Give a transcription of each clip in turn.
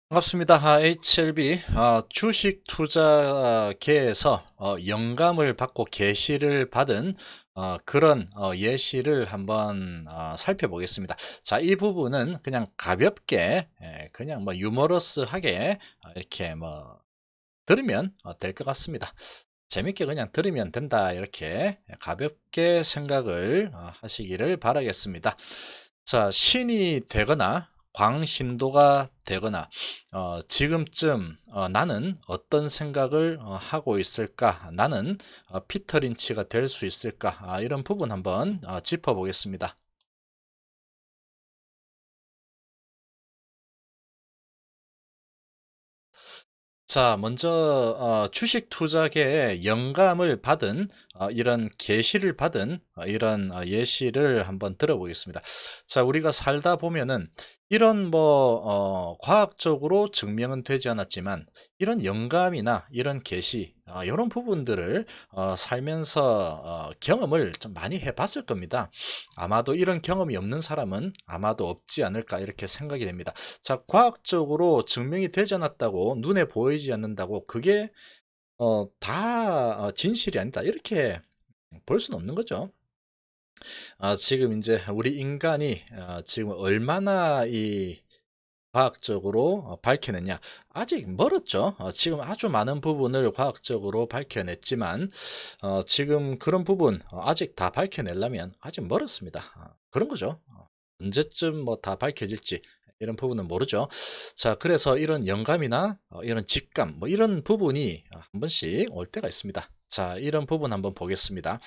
반갑습니다. HLB 주식 투자계에서 영감을 받고 계시를 받은 그런 예시를 한번 살펴보겠습니다. 자, 이 부분은 그냥 가볍게 그냥 뭐 유머러스하게 이렇게 뭐 들으면 될 것 같습니다. 재밌게 그냥 들으면 된다 이렇게 가볍게 생각을 하시기를 바라겠습니다. 자, 신이 되거나 광신도가 되거나 지금쯤 나는 어떤 생각을 하고 있을까? 나는 피터 린치가 될 수 있을까? 이런 부분 한번 짚어보겠습니다. 자, 먼저 주식 투자계에 영감을 받은 이런 계시를 받은 이런 예시를 한번 들어보겠습니다. 자, 우리가 살다 보면은 이런 뭐 과학적으로 증명은 되지 않았지만 이런 영감이나 이런 계시 이런 부분들을 살면서 경험을 좀 많이 해봤을 겁니다. 아마도 이런 경험이 없는 사람은 아마도 없지 않을까 이렇게 생각이 됩니다. 자, 과학적으로 증명이 되지 않았다고 눈에 보이지 않는다고 그게 다 진실이 아니다 이렇게 볼 수는 없는 거죠. 지금 이제 우리 인간이 지금 얼마나 이 과학적으로 밝혀냈냐 아직 멀었죠. 지금 아주 많은 부분을 과학적으로 밝혀냈지만 지금 그런 부분 아직 다 밝혀내려면 아직 멀었습니다. 그런 거죠. 언제쯤 뭐 다 밝혀질지 이런 부분은 모르죠. 자, 그래서 이런 영감이나 이런 직감 뭐 이런 부분이 한 번씩 올 때가 있습니다. 자, 이런 부분 한번 보겠습니다.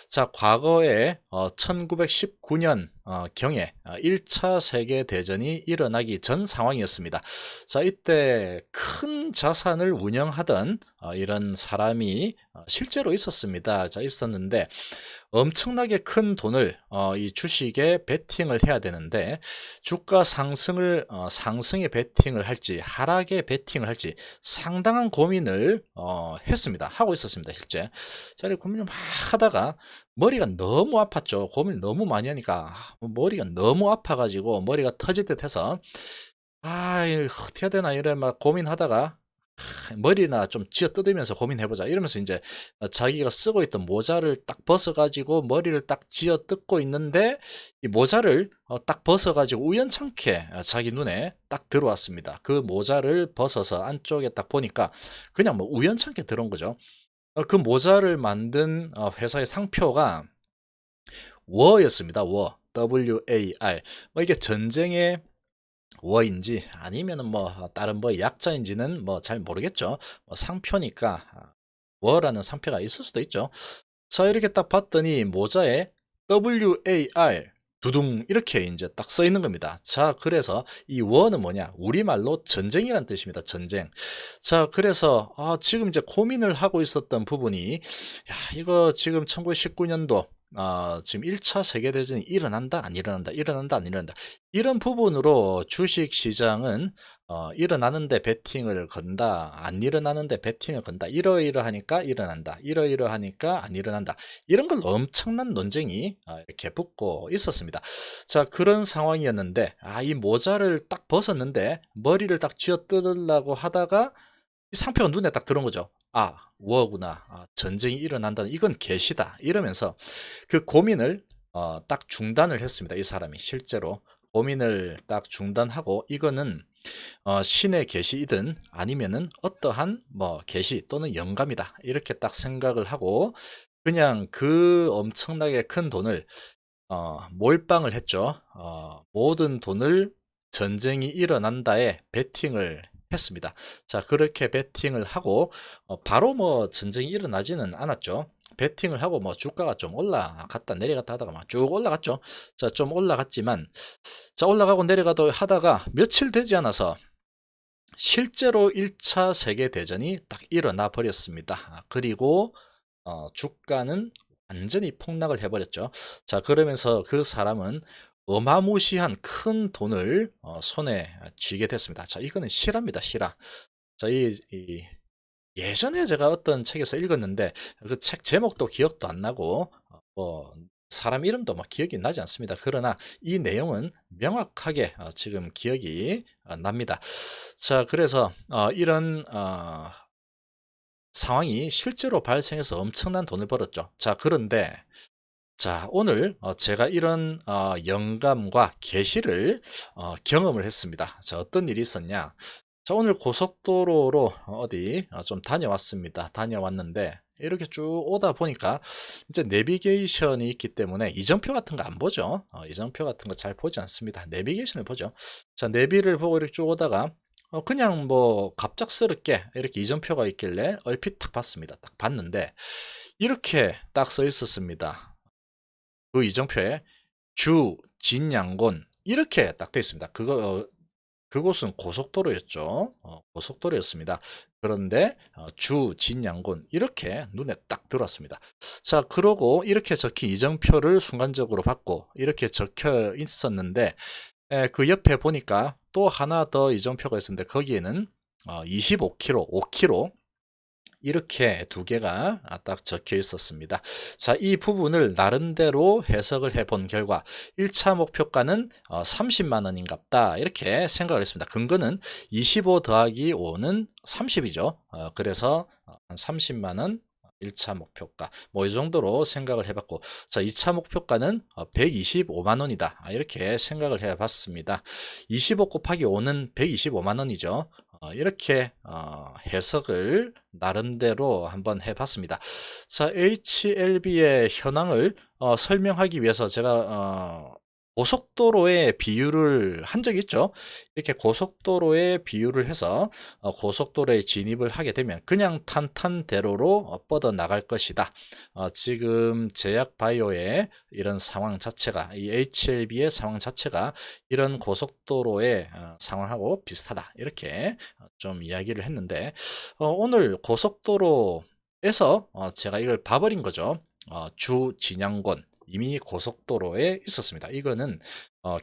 자, 과거에 1919년 경에 1차 세계 대전이 일어나기 전 상황이었습니다. 자, 이때 큰 자산을 운영하던 이런 사람이 실제로 있었습니다. 자, 있었는데 엄청나게 큰 돈을 이 주식에 베팅을 해야 되는데 주가 상승을 상승에 베팅을 할지 하락에 베팅을 할지 상당한 고민을 했습니다. 하고 있었습니다. 실제. 자, 이렇게 고민을 막 하다가 머리가 너무 아팠죠. 고민을 너무 많이 하니까 머리가 너무 아파가지고 머리가 터질 듯 해서 이거 어떻게 해야 되나 이래 막 고민하다가 머리나 좀 쥐어 뜯으면서 고민해보자 이러면서 이제 자기가 쓰고 있던 모자를 딱 벗어가지고 머리를 딱 쥐어 뜯고 있는데 이 모자를 딱 벗어가지고 우연찮게 자기 눈에 딱 들어왔습니다. 그 모자를 벗어서 안쪽에 딱 보니까 그냥 뭐 우연찮게 들어온 거죠. 그 모자를 만든 회사의 상표가 워였습니다. 워. WAR. 뭐 이게 전쟁의 워인지 아니면은 뭐 다른 뭐 약자인지는 뭐 잘 모르겠죠. 뭐 상표니까 워라는 상표가 있을 수도 있죠. 자, 이렇게 딱 봤더니 모자에 WAR 두둥 이렇게 이제 딱 써 있는 겁니다. 자, 그래서 이 워는 뭐냐? 우리말로 전쟁이란 뜻입니다. 전쟁. 자, 그래서 지금 이제 고민을 하고 있었던 부분이 야, 이거 지금 1919년도 지금 1차 세계대전이 일어난다, 안 일어난다, 일어난다, 안 일어난다. 이런 부분으로 주식 시장은 일어나는데 베팅을 건다, 안 일어나는데 베팅을 건다, 이러이러하니까 일어난다, 이러이러하니까 안 일어난다. 이런 걸 엄청난 논쟁이 이렇게 붙고 있었습니다. 자, 그런 상황이었는데, 이 모자를 딱 벗었는데, 머리를 딱 쥐어 뜯으려고 하다가, 이 상표가 눈에 딱 들어온 거죠. 워구나. 전쟁이 일어난다는 이건 계시다. 이러면서 그 고민을 딱 중단을 했습니다. 이 사람이 실제로 고민을 딱 중단하고 이거는 신의 계시이든 아니면은 어떠한 뭐 계시 또는 영감이다. 이렇게 딱 생각을 하고 그냥 그 엄청나게 큰 돈을 몰빵을 했죠. 모든 돈을 전쟁이 일어난다에 베팅을 했습니다. 자, 그렇게 베팅을 하고 바로 뭐 전쟁이 일어나지는 않았죠. 베팅을 하고 뭐 주가가 좀 올라갔다 내려갔다 하다가 막 쭉 올라갔죠. 자, 좀 올라갔지만 자, 올라가고 내려가도 하다가 며칠 되지 않아서 실제로 1차 세계대전이 딱 일어나 버렸습니다. 그리고 주가는 완전히 폭락을 해버렸죠. 자, 그러면서 그 사람은 어마무시한 큰 돈을 손에 쥐게 됐습니다. 자, 이거는 실화입니다, 실화. 자, 예전에 제가 어떤 책에서 읽었는데 그 책 제목도 기억도 안 나고 사람 이름도 뭐 기억이 나지 않습니다. 그러나 이 내용은 명확하게 지금 기억이 납니다. 자, 그래서 이런 상황이 실제로 발생해서 엄청난 돈을 벌었죠. 자, 그런데 자, 오늘 제가 이런 영감과 계시를 경험을 했습니다. 자, 어떤 일이 있었냐? 자, 오늘 고속도로로 어디 좀 다녀왔습니다. 다녀왔는데 이렇게 쭉 오다 보니까 이제 내비게이션이 있기 때문에 이정표 같은 거 안 보죠. 이정표 같은 거 잘 보지 않습니다. 내비게이션을 보죠. 자, 내비를 보고 이렇게 쭉 오다가 그냥 뭐 갑작스럽게 이렇게 이정표가 있길래 얼핏 딱 봤습니다. 딱 봤는데 이렇게 딱 써 있었습니다. 그 이정표에 주 진양곤 이렇게 딱 되어 있습니다. 그곳은 고속도로였죠. 고속도로였습니다. 그런데 주 진양곤 이렇게 눈에 딱 들어왔습니다. 자, 그러고 이렇게 적힌 이정표를 순간적으로 받고 이렇게 적혀 있었는데 그 옆에 보니까 또 하나 더 이정표가 있었는데 거기에는 25km, 5km 이렇게 두 개가 딱 적혀 있었습니다. 자, 이 부분을 나름대로 해석을 해본 결과 1차 목표가는 30만 원인갑다 이렇게 생각을 했습니다. 근거는 25 더하기 5는 30이죠. 그래서 한 30만 원 1차 목표가 뭐 이 정도로 생각을 해봤고, 자, 2차 목표가는 125만 원이다 이렇게 생각을 해봤습니다. 25 곱하기 5는 125만 원이죠. 이렇게 해석을 나름대로 한번 해봤습니다. 자, HLB의 현황을 설명하기 위해서 제가 고속도로의 비유를 한 적이 있죠. 이렇게 고속도로의 비유를 해서 고속도로에 진입을 하게 되면 그냥 탄탄대로로 뻗어 나갈 것이다. 지금 제약바이오의 이런 상황 자체가, 이 HLB의 상황 자체가 이런 고속도로의 상황하고 비슷하다 이렇게 좀 이야기를 했는데 오늘 고속도로에서 제가 이걸 봐버린 거죠. 주 진양권 이미 고속도로에 있었습니다. 이거는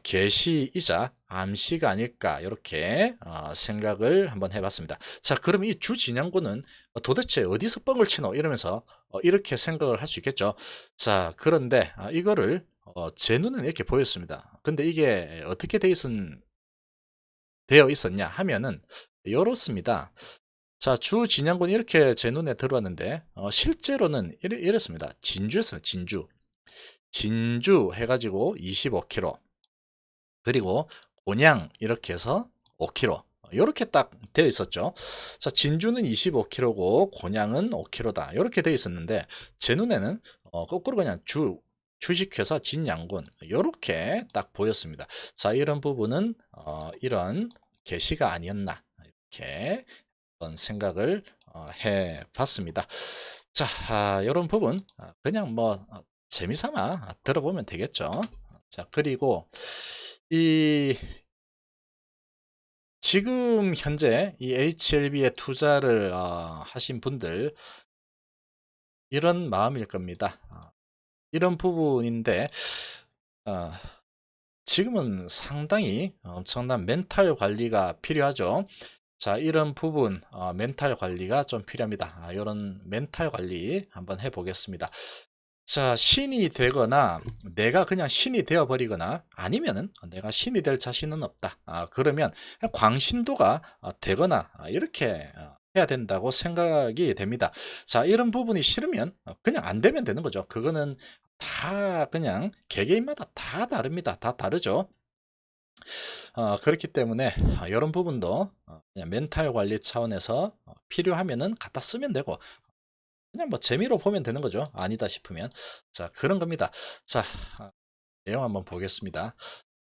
계시이자 암시가 아닐까 이렇게 생각을 한번 해봤습니다. 자, 그럼 이 주 진양권은 도대체 어디서 뻥을 치노 이러면서 이렇게 생각을 할 수 있겠죠. 자, 그런데 이거를 제 눈에는 이렇게 보였습니다. 근데 이게 어떻게 되어 있었냐 하면은 이렇습니다. 자, 주 진양군이 이렇게 제 눈에 들어왔는데 실제로는 이랬습니다. 진주였어요. 진주 해가지고 25km 그리고 곤양 이렇게 해서 5km 이렇게 딱 되어 있었죠. 자, 진주는 25km고 곤양은 5km다 이렇게 되어 있었는데 제 눈에는 거꾸로 그냥 주식회사 진양군 이렇게 딱 보였습니다. 자, 이런 부분은 이런 계시가 아니었나 이렇게 생각을 해 봤습니다. 자, 이런 부분 그냥 뭐 재미삼아 들어보면 되겠죠. 자, 그리고 이 지금 현재 이 HLB에 투자를 하신 분들 이런 마음일 겁니다. 이런 부분인데 지금은 상당히 엄청난 멘탈 관리가 필요하죠. 자, 이런 부분 멘탈 관리가 좀 필요합니다. 이런 멘탈 관리 한번 해보겠습니다. 자, 신이 되거나 내가 그냥 신이 되어버리거나 아니면은 내가 신이 될 자신은 없다. 그러면 광신도가 되거나 이렇게 해야 된다고 생각이 됩니다. 자, 이런 부분이 싫으면 그냥 안 되면 되는 거죠. 그거는 다 그냥 개개인마다 다 다릅니다. 다 다르죠. 그렇기 때문에 이런 부분도 그냥 멘탈 관리 차원에서 필요하면은 갖다 쓰면 되고 그냥 뭐 재미로 보면 되는 거죠. 아니다 싶으면. 자, 그런 겁니다. 자, 내용 한번 보겠습니다.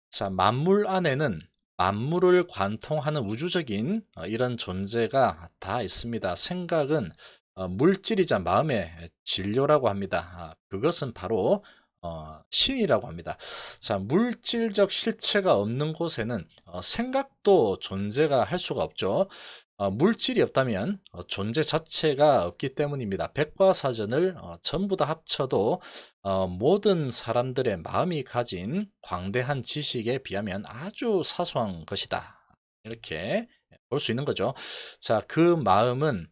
자, 만물 안에는 만물을 관통하는 우주적인 이런 존재가 다 있습니다. 생각은 물질이자 마음의 진료라고 합니다. 그것은 바로 신이라고 합니다. 자, 물질적 실체가 없는 곳에는 생각도 존재가 할 수가 없죠. 물질이 없다면 존재 자체가 없기 때문입니다. 백과사전을 전부 다 합쳐도 모든 사람들의 마음이 가진 광대한 지식에 비하면 아주 사소한 것이다. 이렇게 볼 수 있는 거죠. 자, 그 마음은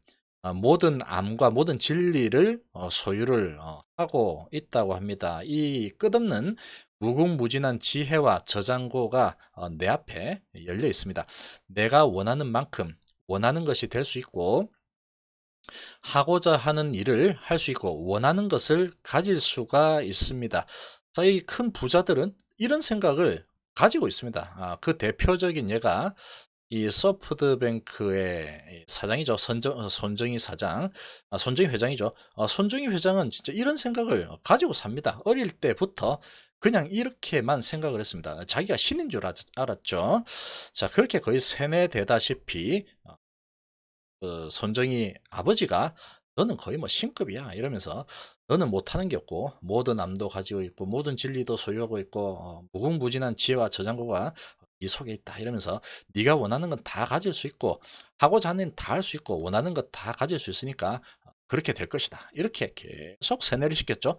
모든 암과 모든 진리를 소유를 하고 있다고 합니다. 이 끝없는 무궁무진한 지혜와 저장고가 내 앞에 열려 있습니다. 내가 원하는 만큼 원하는 것이 될 수 있고, 하고자 하는 일을 할 수 있고, 원하는 것을 가질 수가 있습니다. 자, 이 큰 부자들은 이런 생각을 가지고 있습니다. 그 대표적인 예가 이 소프트뱅크의 사장이죠. 손정희 사장, 손정희 회장이죠. 손정희 회장은 진짜 이런 생각을 가지고 삽니다. 어릴 때부터 그냥 이렇게만 생각을 했습니다. 자기가 신인 줄 알았죠. 자, 그렇게 거의 세뇌되다시피 손정희 아버지가 너는 거의 뭐 신급이야 이러면서, 너는 못하는 게 없고 모든 암도 가지고 있고 모든 진리도 소유하고 있고 무궁무진한 지혜와 저장고가 네 속에 있다 이러면서, 네가 원하는 건 다 가질 수 있고 하고자 하는 다 할 수 있고 원하는 것 다 가질 수 있으니까 그렇게 될 것이다 이렇게 계속 세뇌를 시켰죠.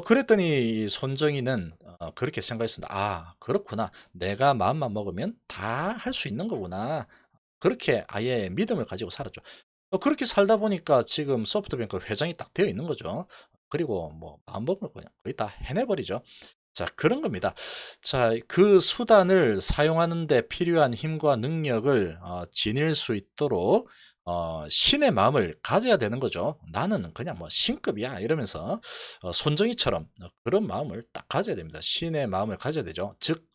그랬더니 이 손정희는 그렇게 생각했습니다. 그렇구나, 내가 마음만 먹으면 다 할 수 있는 거구나. 그렇게 아예 믿음을 가지고 살았죠. 그렇게 살다 보니까 지금 소프트뱅크 회장이 딱 되어 있는 거죠. 그리고 뭐 마음먹으면 그냥 거의 다 해내버리죠. 자, 그런 겁니다. 자, 그 수단을 사용하는 데 필요한 힘과 능력을 지닐 수 있도록 신의 마음을 가져야 되는 거죠. 나는 그냥 뭐 신급이야 이러면서 손정희처럼 그런 마음을 딱 가져야 됩니다. 신의 마음을 가져야 되죠. 즉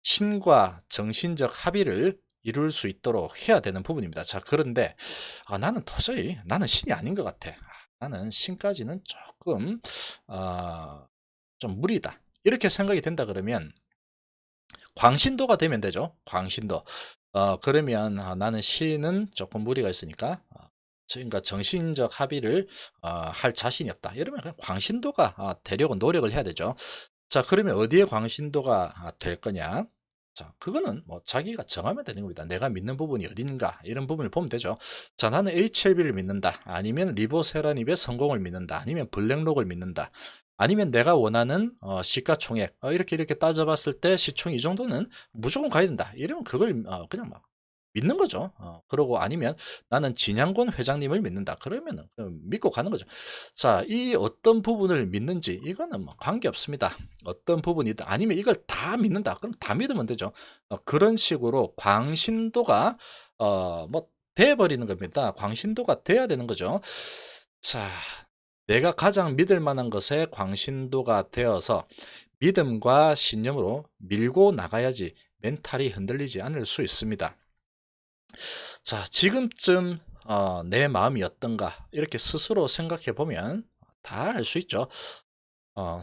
신과 정신적 합의를 이룰 수 있도록 해야 되는 부분입니다. 자, 그런데 나는 도저히 나는 신이 아닌 것 같아. 나는 신까지는 조금 좀 무리다. 이렇게 생각이 된다 그러면 광신도가 되면 되죠. 광신도. 그러면 나는 신은 조금 무리가 있으니까 그러니까 정신적 합의를 할 자신이 없다. 이러면 그냥 광신도가 되려고 노력을 해야 되죠. 자, 그러면 어디에 광신도가 될 거냐? 자, 그거는 뭐 자기가 정하면 되는 겁니다. 내가 믿는 부분이 어딘가 이런 부분을 보면 되죠. 자, 나는 HLB를 믿는다. 아니면 리보세라닙의 성공을 믿는다. 아니면 블랙록을 믿는다. 아니면 내가 원하는 시가총액 이렇게 따져봤을 때 시총 이 정도는 무조건 가야 된다. 이러면 그걸 그냥 막 믿는 거죠. 그러고 아니면 나는 진양곤 회장님을 믿는다. 그러면은 믿고 가는 거죠. 자, 이 어떤 부분을 믿는지 이거는 뭐 관계 없습니다. 어떤 부분이든 아니면 이걸 다 믿는다. 그럼 다 믿으면 되죠. 그런 식으로 광신도가 뭐 돼버리는 겁니다. 광신도가 돼야 되는 거죠. 자, 내가 가장 믿을 만한 것에 광신도가 되어서 믿음과 신념으로 밀고 나가야지 멘탈이 흔들리지 않을 수 있습니다. 자, 지금쯤 내 마음이 어떤가 이렇게 스스로 생각해 보면 다 알 수 있죠.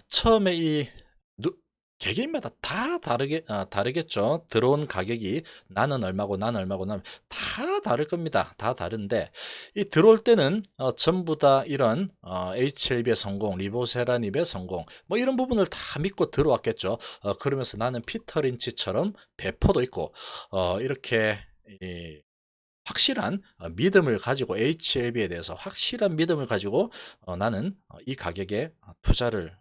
처음에 이 개개인마다 다 다르겠죠. 들어온 가격이 나는 얼마고 나는 얼마고 나는 다 다를 겁니다. 다 다른데 이 들어올 때는 전부 다 이런 HLB의 성공, 리보세라닙의 성공 뭐 이런 부분을 다 믿고 들어왔겠죠. 그러면서 나는 피터 린치처럼 배포도 있고 이렇게 확실한 믿음을 가지고 HLB에 대해서 확실한 믿음을 가지고 나는 이 가격에 투자를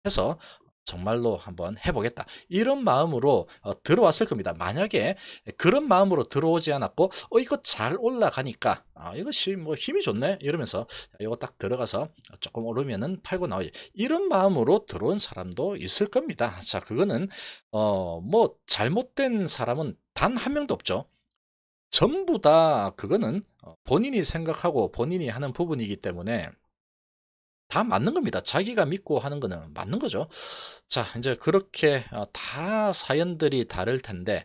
해서 정말로 한번 해보겠다 이런 마음으로 들어왔을 겁니다. 만약에 그런 마음으로 들어오지 않았고 이거 잘 올라가니까 이것이 뭐 힘이 좋네 이러면서 이거 딱 들어가서 조금 오르면은 팔고 나오지 이런 마음으로 들어온 사람도 있을 겁니다. 자, 그거는 뭐 잘못된 사람은 단 한 명도 없죠. 전부 다 그거는 본인이 생각하고 본인이 하는 부분이기 때문에 다 맞는 겁니다. 자기가 믿고 하는 거는 맞는 거죠. 자, 이제 그렇게 다 사연들이 다를 텐데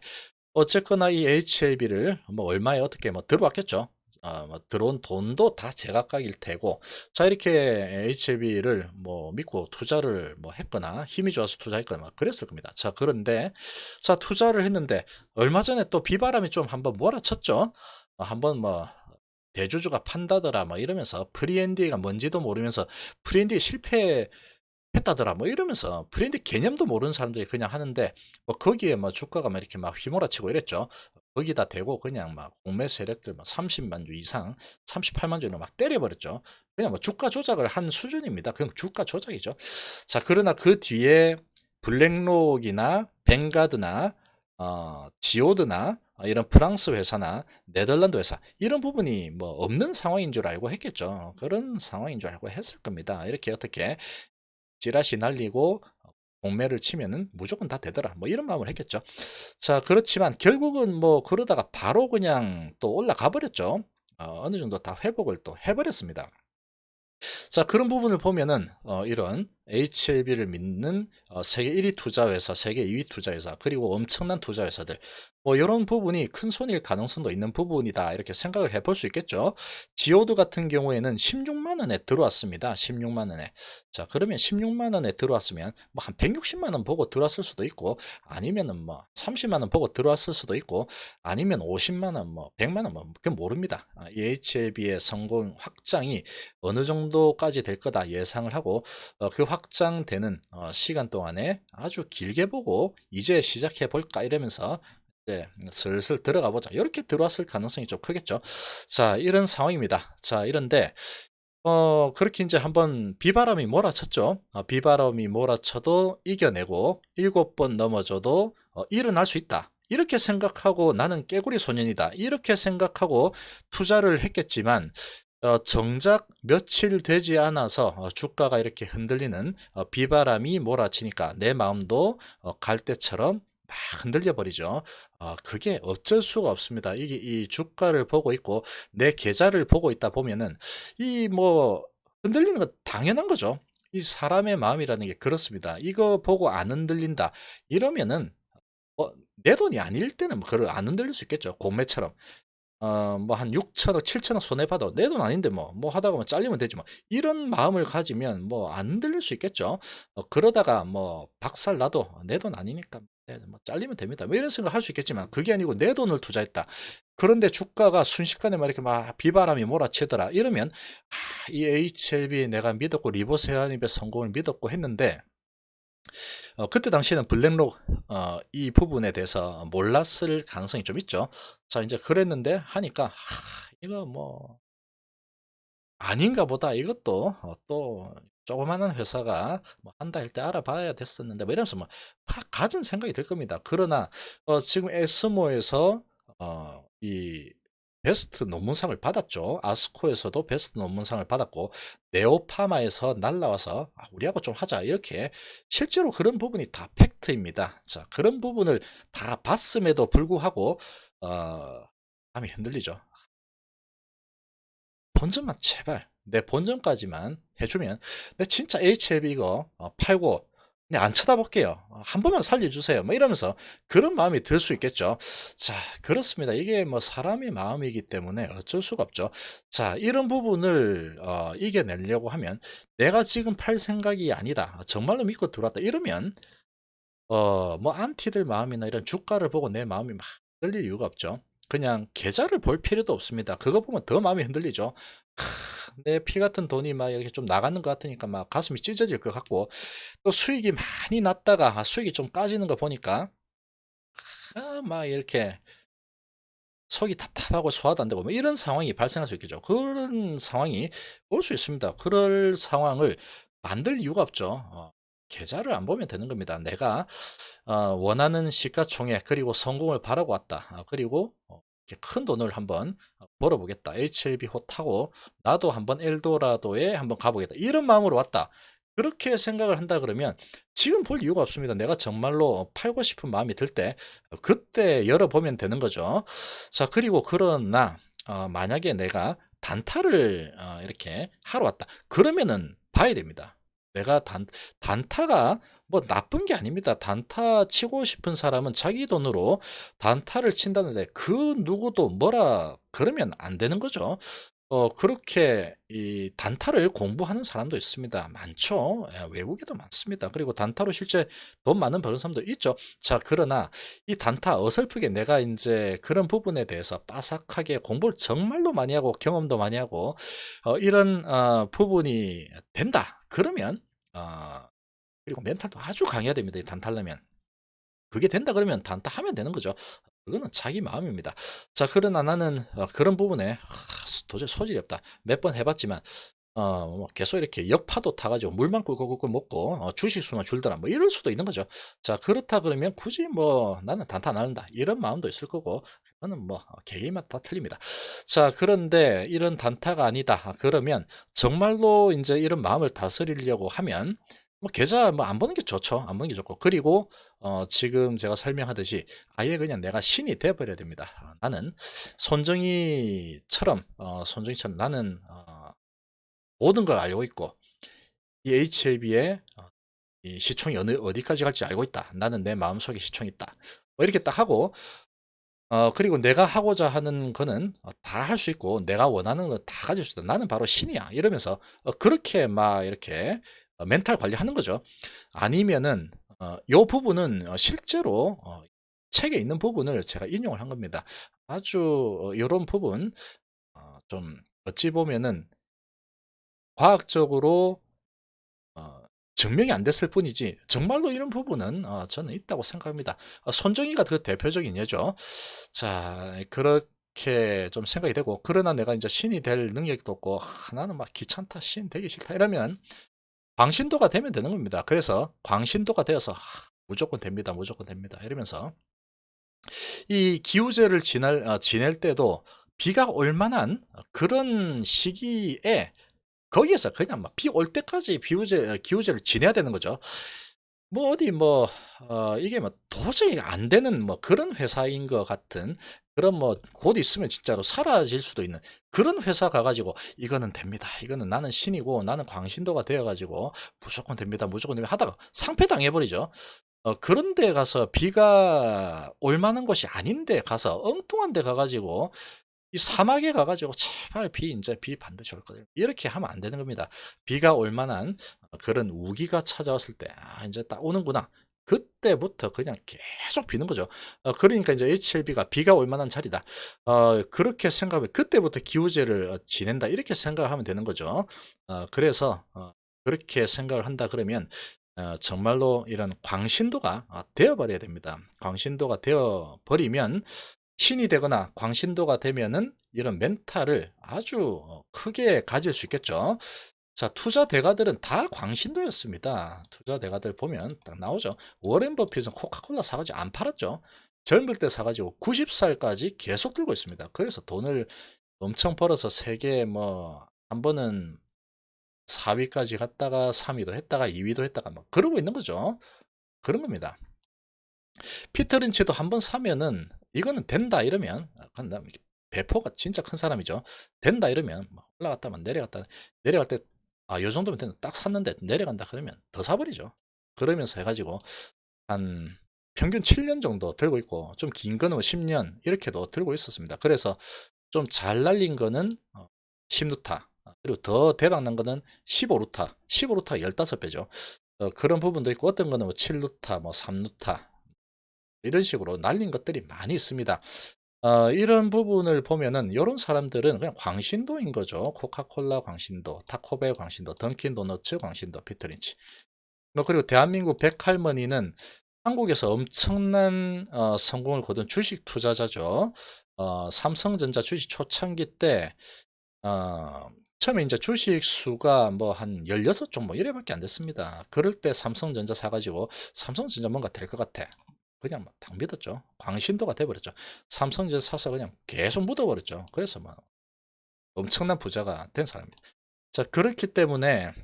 어쨌거나 이 HLB를 뭐 얼마에 어떻게 뭐 들어왔겠죠. 뭐 들어온 돈도 다 제각각일 테고, 자, 이렇게 HLB를 뭐 믿고 투자를 뭐 했거나 힘이 좋아서 투자했거나 막 그랬을 겁니다. 자, 그런데 자, 투자를 했는데 얼마 전에 또 비바람이 좀 한번 몰아쳤죠. 한번 뭐 대주주가 판다더라 뭐 이러면서 프리엔디가 뭔지도 모르면서 프리엔디 실패했다더라 뭐 이러면서 프리엔디 개념도 모르는 사람들이 그냥 하는데 뭐 거기에 뭐 주가가 막 이렇게 막 휘몰아치고 이랬죠. 거기다 대고 그냥 막 공매 세력들 막 30만 주 이상 38만 주를 막 때려버렸죠. 그냥 뭐 주가 조작을 한 수준입니다. 그냥 주가 조작이죠. 자, 그러나 그 뒤에 블랙록이나 뱅가드나 지오드나 이런 프랑스 회사나 네덜란드 회사 이런 부분이 뭐 없는 상황인 줄 알고 했겠죠. 그런 상황인 줄 알고 했을 겁니다. 이렇게 어떻게 찌라시 날리고 공매를 치면은 무조건 다 되더라. 뭐 이런 마음을 했겠죠. 자, 그렇지만 결국은 뭐 그러다가 바로 그냥 또 올라가 버렸죠. 어느 정도 다 회복을 또 해버렸습니다. 자, 그런 부분을 보면은 이런 HLB를 믿는 세계 1위 투자회사, 세계 2위 투자회사, 그리고 엄청난 투자회사들 뭐 이런 부분이 큰 손일 가능성도 있는 부분이다 이렇게 생각을 해볼 수 있겠죠. 지오드 같은 경우에는 16만 원에 들어왔습니다. 16만 원에. 자, 그러면 16만 원에 들어왔으면 뭐 한 160만 원 보고 들어왔을 수도 있고, 아니면은 뭐 30만 원 보고 들어왔을 수도 있고, 아니면 50만 원, 뭐 100만 원, 뭐 그건 모릅니다. 이 HLB의 성공 확장이 어느 정도까지 될 거다 예상을 하고, 그 확장되는 시간 동안에 아주 길게 보고 이제 시작해 볼까 이러면서 이제 슬슬 들어가 보자 이렇게 들어왔을 가능성이 좀 크겠죠. 자, 이런 상황입니다. 자, 이런데 그렇게 이제 한번 비바람이 몰아쳤죠. 비바람이 몰아쳐도 이겨내고 7번 넘어져도 일어날 수 있다. 이렇게 생각하고 나는 깨구리 소년이다. 이렇게 생각하고 투자를 했겠지만 정작 며칠 되지 않아서 주가가 이렇게 흔들리는 비바람이 몰아치니까 내 마음도 갈대처럼 막 흔들려 버리죠. 그게 어쩔 수가 없습니다. 이게 이 주가를 보고 있고 내 계좌를 보고 있다 보면은 이 뭐 흔들리는 건 당연한 거죠. 이 사람의 마음이라는 게 그렇습니다. 이거 보고 안 흔들린다 이러면은 내 돈이 아닐 때는 뭐 그걸 안 흔들릴 수 있겠죠. 공매처럼. 뭐 한 6천억, 7천억 손해봐도 내 돈 아닌데 뭐 하다가 뭐 잘리면 되지 뭐. 이런 마음을 가지면 뭐 안 흔들릴 수 있겠죠. 그러다가 뭐 박살 나도 내 돈 아니니까 뭐 잘리면 됩니다. 뭐 이런 생각 할 수 있겠지만 그게 아니고 내 돈을 투자했다. 그런데 주가가 순식간에 막 이렇게 막 비바람이 몰아치더라. 이러면 이 HLB 내가 믿었고 리버세라님의 성공을 믿었고 했는데 그때 당시에는 블랙록 이 부분에 대해서 몰랐을 가능성이 좀 있죠. 자, 이제 그랬는데 하니까 이거 뭐 아닌가 보다. 이것도 또 조그마한 회사가 뭐 한다 할 때 알아봐야 됐었는데 뭐 이러면서 뭐 가진 생각이 들 겁니다. 그러나 지금 에스모에서 이 베스트 논문상을 받았죠. 아스코에서도 베스트 논문상을 받았고 네오파마에서 날라와서 우리하고 좀 하자 이렇게 실제로 그런 부분이 다 팩트입니다. 자, 그런 부분을 다 봤음에도 불구하고 마음이 흔들리죠. 본전만 제발 내 본전까지만 해주면 내 진짜 HLB 이거 팔고 그냥 안 쳐다볼게요. 한 번만 살려주세요. 뭐 이러면서 그런 마음이 들 수 있겠죠. 자, 그렇습니다. 이게 뭐 사람의 마음이기 때문에 어쩔 수가 없죠. 자, 이런 부분을 이겨내려고 하면 내가 지금 팔 생각이 아니다. 정말로 믿고 들어왔다. 이러면 뭐 안티들 마음이나 이런 주가를 보고 내 마음이 막 흔들릴 이유가 없죠. 그냥 계좌를 볼 필요도 없습니다. 그거 보면 더 마음이 흔들리죠. 내 피 같은 돈이 막 이렇게 좀 나가는 것 같으니까 막 가슴이 찢어질 것 같고, 또 수익이 많이 났다가 수익이 좀 까지는 거 보니까 막 이렇게 속이 답답하고 소화도 안 되고 뭐 이런 상황이 발생할 수 있겠죠. 그런 상황이 올 수 있습니다. 그럴 상황을 만들 이유가 없죠. 계좌를 안 보면 되는 겁니다. 내가 원하는 시가총액 그리고 성공을 바라고 왔다. 그리고 이렇게 큰 돈을 한번 벌어보겠다. HLB 호 타고 나도 한번 엘도라도에 한번 가보겠다. 이런 마음으로 왔다. 그렇게 생각을 한다 그러면 지금 볼 이유가 없습니다. 내가 정말로 팔고 싶은 마음이 들 때 그때 열어보면 되는 거죠. 자, 그리고 그러나 만약에 내가 단타를 이렇게 하러 왔다. 그러면은 봐야 됩니다. 내가 단타가 뭐 나쁜 게 아닙니다. 단타 치고 싶은 사람은 자기 돈으로 단타를 친다는데 그 누구도 뭐라 그러면 안 되는 거죠. 그렇게 이 단타를 공부하는 사람도 있습니다. 많죠. 예, 외국에도 많습니다. 그리고 단타로 실제 돈 많은 버는 사람도 있죠. 자, 그러나 이 단타 어설프게 내가 이제 그런 부분에 대해서 빠삭하게 공부를 정말로 많이 하고 경험도 많이 하고 이런 부분이 된다. 그러면 그리고 멘탈도 아주 강해야 됩니다. 이 단타려면. 그게 된다 그러면 단타하면 되는 거죠. 그거는 자기 마음입니다. 자, 그러나 나는 그런 부분에 도저히 소질이 없다. 몇 번 해봤지만 뭐 계속 이렇게 역파도 타가지고 물만 꿀꿀꿀 먹고 주식 수만 줄더라 뭐 이럴 수도 있는 거죠. 자, 그렇다 그러면 굳이 뭐 나는 단타 안 한다 이런 마음도 있을 거고 그거는 뭐 개개인마다 다 틀립니다. 자, 그런데 이런 단타가 아니다. 그러면 정말로 이제 이런 마음을 다스리려고 하면 뭐 계좌 뭐 안 보는 게 좋죠. 안 보는 게 좋고. 그리고 지금 제가 설명하듯이 아예 그냥 내가 신이 돼 버려야 됩니다. 나는 손정희처럼 나는 모든 걸 알고 있고 이 HLB의 이 시총이 어디까지 갈지 알고 있다. 나는 내 마음속에 시총이 있다. 뭐 이렇게 딱 하고 그리고 내가 하고자 하는 거는 다 할 수 있고 내가 원하는 거 다 가질 수 있다. 나는 바로 신이야. 이러면서 그렇게 막 이렇게 멘탈 관리하는 거죠. 아니면은 요 부분은 실제로 책에 있는 부분을 제가 인용을 한 겁니다. 아주 요런 부분 좀 어찌 보면은 과학적으로 어 증명이 안 됐을 뿐이지 정말로 이런 부분은 저는 있다고 생각합니다. 손정희가 그 대표적인 예죠. 자, 그렇게 좀 생각이 되고 그러나 내가 이제 신이 될 능력도 없고 나는 막 귀찮다 신 되기 싫다 이러면 광신도가 되면 되는 겁니다. 그래서 광신도가 되어서 무조건 됩니다. 무조건 됩니다. 이러면서 이 기우제를 지낼 때도 비가 올 만한 그런 시기에 거기에서 그냥 막 비 올 때까지 기우제를 지내야 되는 거죠. 뭐 어디 뭐 이게 뭐 도저히 안 되는 뭐 그런 회사인 것 같은 그런 뭐 곧 있으면 진짜로 사라질 수도 있는 그런 회사 가 가지고 "이거는 됩니다. 이거는 나는 신이고 나는 광신도가 되어 가지고 무조건 됩니다. 무조건 됩니다." 하다가 상폐당해 버리죠. 그런 데 가서 비가 올 만한 곳이 아닌데 가서 엉뚱한 데 가 가지고 이 사막에 가 가지고 "제발 비 인제 비 반드시 올 거다." 이렇게 하면 안 되는 겁니다. 비가 올 만한 그런 우기가 찾아왔을 때 '아 인제 딱 오는구나.' 그때부터 그냥 계속 비는 거죠. 그러니까 인제 'HLB가 비가 올 만한 자리다.' 그렇게 생각하면 '그때부터 기우제를 지낸다.' 이렇게 생각을 하면 되는 거죠. 그래서 그렇게 생각을 한다 그러면 정말로 이런 광신도가 되어 버려야 됩니다. 광신도가 되어 버리면 신이 되거나 광신도가 되면은 이런 멘탈을 아주 크게 가질 수 있겠죠. 자, 투자 대가들은 다 광신도였습니다. 투자 대가들 보면 딱 나오죠. 워렌 버핏은 코카콜라 사가지고 안 팔았죠. 젊을 때 사가지고 90살까지 계속 들고 있습니다. 그래서 돈을 엄청 벌어서 세계 뭐 한 번은 4위까지 갔다가 3위도 했다가 2위도 했다가 막 그러고 있는 거죠. 그런 겁니다. 피터 린치도 한번 사면은 이거는 된다 이러면 그다음 배포가 진짜 큰 사람이죠. 된다 이러면 막 올라갔다만 내려갔다 내려갈 때 요 정도면 된다. 딱 샀는데 내려간다 그러면 더 사버리죠. 그러면서 해가지고 한 평균 7년 정도 들고 있고 좀 긴 거는 뭐 10년 이렇게도 들고 있었습니다. 그래서 좀 잘 날린 거는 10루타 그리고 더 대박 난 거는 15루타 15루타 15배죠. 그런 부분도 있고 어떤 거는 뭐 7루타 뭐 3루타 이런 식으로 날린 것들이 많이 있습니다. 이런 부분을 보면은 요런 사람들은 그냥 광신도인 거죠. 코카콜라 광신도, 타코벨 광신도, 던킨 도너츠 광신도, 피터린치. 뭐 그리고 대한민국 백할머니는 한국에서 엄청난 성공을 거둔 주식 투자자죠. 삼성전자 주식 초창기 때 처음에 이제 주식 수가 뭐 한 16종 뭐 이래밖에 안 됐습니다. 그럴 때 삼성전자 사가지고 '삼성전자 뭔가 될 것 같아.' 그냥 막 딱 믿었죠. 광신도가 돼 버렸죠. 삼성전자 사서 그냥 계속 묻어 버렸죠. 그래서 막 엄청난 부자가 된 사람입니다. 자, 그렇기 때문에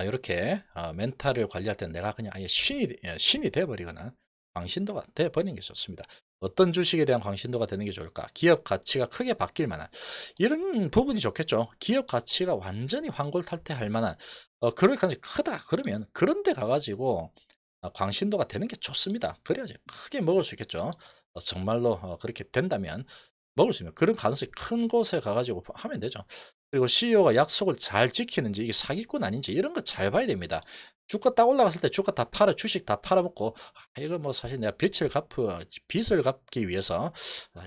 요렇게 멘탈을 관리할 때는 내가 그냥 아예 신이 돼 버리거나 광신도가 돼 버리는 게 좋습니다. 어떤 주식에 대한 광신도가 되는 게 좋을까? 기업 가치가 크게 바뀔 만한 이런 부분이 좋겠죠. 기업 가치가 완전히 환골탈태할 만한 그럴 가능성이 크다 그러면 그런 데 가 가지고 광신도가 되는 게 좋습니다. 그래야지 크게 먹을 수 있겠죠. 정말로 그렇게 된다면 먹을 수 있는 그런 가능성이 큰 곳에 가 가지고 하면 되죠. 그리고 CEO가 약속을 잘 지키는지 이게 사기꾼 아닌지 이런 거 잘 봐야 됩니다. 주가 딱 올라갔을 때 주가 다 팔아 주식 다 팔아먹고 이거 뭐 사실 내가 빚을 갚기 위해서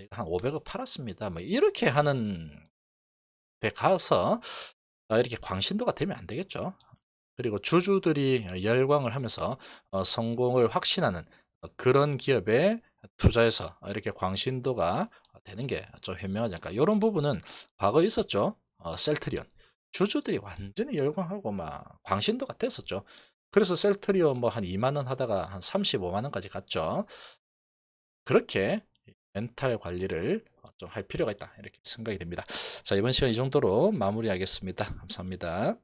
이거 한 500억 팔았습니다. 뭐 이렇게 하는 데 가서 이렇게 광신도가 되면 안 되겠죠. 그리고 주주들이 열광을 하면서 성공을 확신하는 그런 기업에 투자해서 이렇게 광신도가 되는 게 좀 현명하지 않을까. 요런 부분은 과거에 있었죠. 셀트리온. 주주들이 완전히 열광하고 막 광신도가 됐었죠. 그래서 셀트리온 뭐 한 2만 원 하다가 한 35만 원까지 갔죠. 그렇게 멘탈 관리를 좀 할 필요가 있다 이렇게 생각이 됩니다. 자, 이번 시간 이 정도로 마무리하겠습니다. 감사합니다.